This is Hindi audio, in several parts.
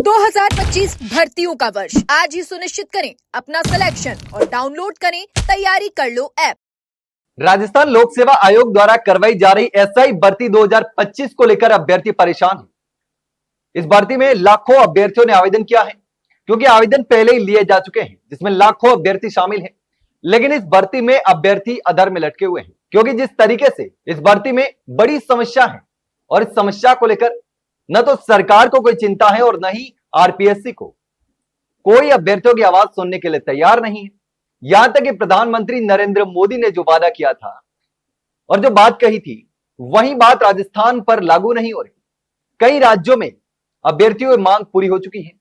2025 भर्तियों का वर्ष आज ही सुनिश्चित करें अपना सिलेक्शन और डाउनलोड करें तैयारी कर लो ऐप। राजस्थान लोक सेवा आयोग द्वारा करवाई जा रही एसआई भर्ती 2025 को लेकर अभ्यर्थी परेशान हैं। इस भर्ती में लाखों अभ्यर्थियों ने आवेदन किया है, क्योंकि आवेदन पहले ही लिए जा चुके हैं, जिसमें लाखों अभ्यर्थी शामिल हैं। लेकिन इस भर्ती में अभ्यर्थी अधर में लटके हुए हैं, क्योंकि जिस तरीके से इस भर्ती में बड़ी समस्या है और इस समस्या को लेकर न तो सरकार को कोई चिंता है और न ही आरपीएससी को। कोई अभ्यर्थियों की आवाज सुनने के लिए तैयार नहीं है। यहां तक कि प्रधानमंत्री नरेंद्र मोदी ने जो वादा किया था और जो बात कही थी, वही बात राजस्थान पर लागू नहीं हो रही। कई राज्यों में अभ्यर्थियों की मांग पूरी हो चुकी है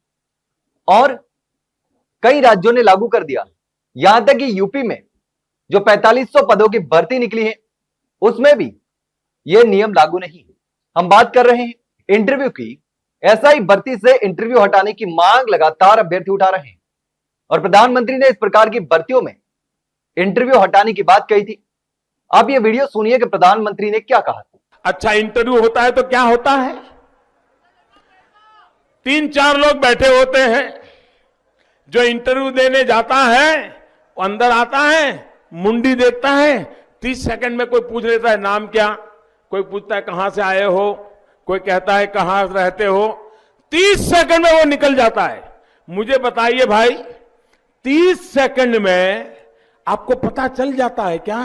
और कई राज्यों ने लागू कर दिया। यहां तक कि यूपी में जो 4500 पदों की भर्ती निकली है, उसमें भी यह नियम लागू नहीं है। हम बात कर रहे हैं इंटरव्यू की। एसआई भर्ती से इंटरव्यू हटाने की मांग लगातार अभ्यर्थी उठा रहे हैं और प्रधानमंत्री ने इस प्रकार की भर्तियों में इंटरव्यू हटाने की बात कही थी। आप ये वीडियो सुनिए कि प्रधानमंत्री ने क्या कहा था। अच्छा इंटरव्यू होता है तो क्या होता है, 3-4 लोग बैठे होते हैं। जो इंटरव्यू देने जाता है वो अंदर आता है, मुंडी देखता है, 30 सेकंड में कोई पूछ लेता है नाम क्या, कोई पूछता है कहां से आए हो, कोई कहता है कहां रहते हो। 30 सेकंड में वो निकल जाता है। मुझे बताइए भाई, 30 सेकंड में आपको पता चल जाता है क्या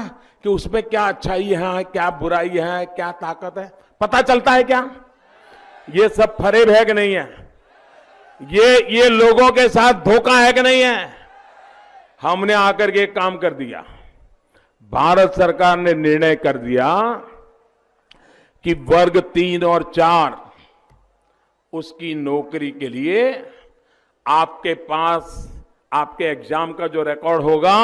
कि उसमें क्या अच्छाई है, क्या बुराई है, क्या ताकत है? पता चलता है क्या? ये सब फरेब है कि नहीं है? ये लोगों के साथ धोखा है कि नहीं है? हमने आकर के एक काम कर दिया। भारत सरकार ने निर्णय कर दिया कि वर्ग 3 और 4 उसकी नौकरी के लिए आपके पास आपके एग्जाम का जो रिकॉर्ड होगा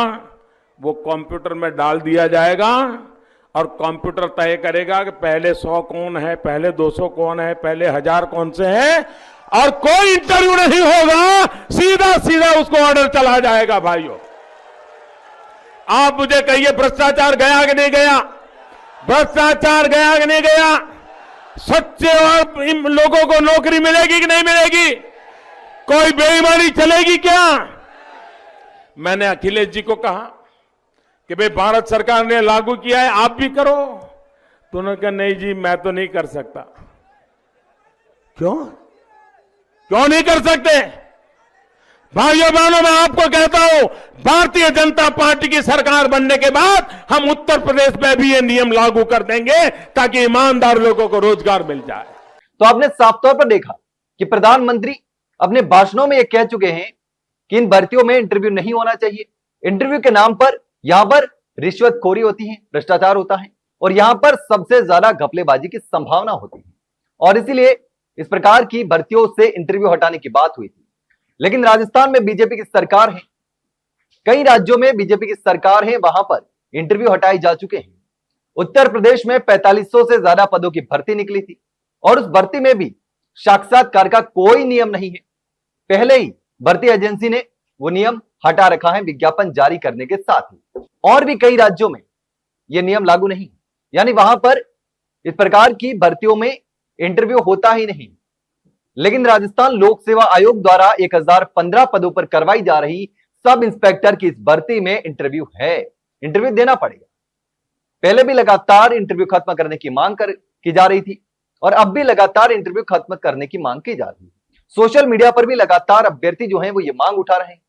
वो कंप्यूटर में डाल दिया जाएगा और कंप्यूटर तय करेगा कि पहले 100 कौन है, पहले 200 कौन है, पहले 1000 कौन से हैं, और कोई इंटरव्यू नहीं होगा। सीधा सीधा उसको ऑर्डर चला जाएगा। भाइयों, आप मुझे कहिए भ्रष्टाचार गया कि नहीं गया? भ्रष्टाचार गया कि नहीं गया? सच्चे और इन लोगों को नौकरी मिलेगी कि नहीं मिलेगी? कोई बेईमानी चलेगी क्या? मैंने अखिलेश जी को कहा कि भाई भारत सरकार ने लागू किया है, आप भी करो। तो उन्होंने कहा नहीं जी, मैं तो नहीं कर सकता। क्यों नहीं कर सकते? भाइयों बहनों, मैं आपको कहता हूं, भारतीय जनता पार्टी की सरकार बनने के बाद हम उत्तर प्रदेश में भी ये नियम लागू कर देंगे ताकि ईमानदार लोगों को रोजगार मिल जाए। तो आपने साफ तौर पर देखा कि प्रधानमंत्री अपने भाषणों में ये कह चुके हैं कि इन भर्तियों में इंटरव्यू नहीं होना चाहिए। इंटरव्यू के नाम पर यहां पर रिश्वतखोरी होती है, भ्रष्टाचार होता है और यहां पर सबसे ज्यादा घपलेबाजी की संभावना होती है और इसीलिए इस प्रकार की भर्तियों से इंटरव्यू हटाने की बात हुई थी। लेकिन राजस्थान में बीजेपी की सरकार है, कई राज्यों में बीजेपी की सरकार है, वहां पर इंटरव्यू हटाए जा चुके हैं। उत्तर प्रदेश में 4500 से ज्यादा पदों की भर्ती निकली थी और उस भर्ती में भी साक्षात्कार का कोई नियम नहीं है। पहले ही भर्ती एजेंसी ने वो नियम हटा रखा है विज्ञापन जारी करने के साथ ही। और भी कई राज्यों में यह नियम लागू नहीं, यानी वहां पर इस प्रकार की भर्तियों में इंटरव्यू होता ही नहीं। लेकिन राजस्थान लोक सेवा आयोग द्वारा 1015 पदों पर करवाई जा रही सब इंस्पेक्टर की इस भर्ती में इंटरव्यू है, इंटरव्यू देना पड़ेगा। पहले भी लगातार इंटरव्यू खत्म करने की मांग की जा रही थी और अब भी लगातार इंटरव्यू खत्म करने की मांग की जा रही है। सोशल मीडिया पर भी लगातार अभ्यर्थी जो हैं वो ये मांग उठा रहे हैं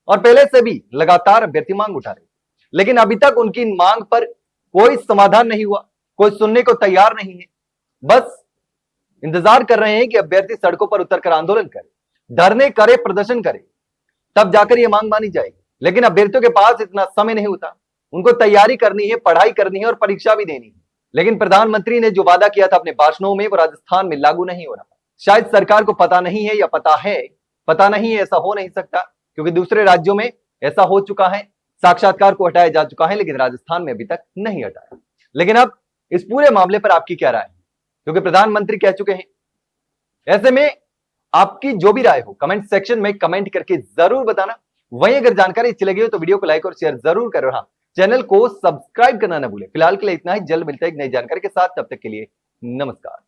और पहले से भी लगातार अभ्यर्थी मांग उठा रहे हैं, लेकिन अभी तक उनकी मांग पर कोई समाधान नहीं हुआ, कोई सुनने को तैयार नहीं है। बस इंतजार कर रहे हैं कि अभ्यर्थी सड़कों पर उतरकर आंदोलन करे, धरने करे, प्रदर्शन करे, तब जाकर यह मांग मानी जाएगी। लेकिन अभ्यर्थियों के पास इतना समय नहीं होता, उनको तैयारी करनी है, पढ़ाई करनी है और परीक्षा भी देनी है। लेकिन प्रधानमंत्री ने जो वादा किया था अपने भाषणों में, वो राजस्थान में लागू नहीं हो रहा। शायद सरकार को पता नहीं है या पता नहीं है, ऐसा हो नहीं सकता, क्योंकि दूसरे राज्यों में ऐसा हो चुका है, साक्षात्कार को हटाया जा चुका है, लेकिन राजस्थान में अभी तक नहीं हटाया। लेकिन अब इस पूरे मामले पर आपकी क्या राय है? क्योंकि प्रधानमंत्री कह चुके हैं। ऐसे में आपकी जो भी राय हो कमेंट सेक्शन में कमेंट करके जरूर बताना। वहीं अगर जानकारी अच्छी लगी हो तो वीडियो को लाइक और शेयर जरूर करो। हाँ, चैनल को सब्सक्राइब करना ना भूलें। फिलहाल के लिए इतना ही, जल्द मिलते हैं एक नई जानकारी के साथ। तब तक के लिए नमस्कार।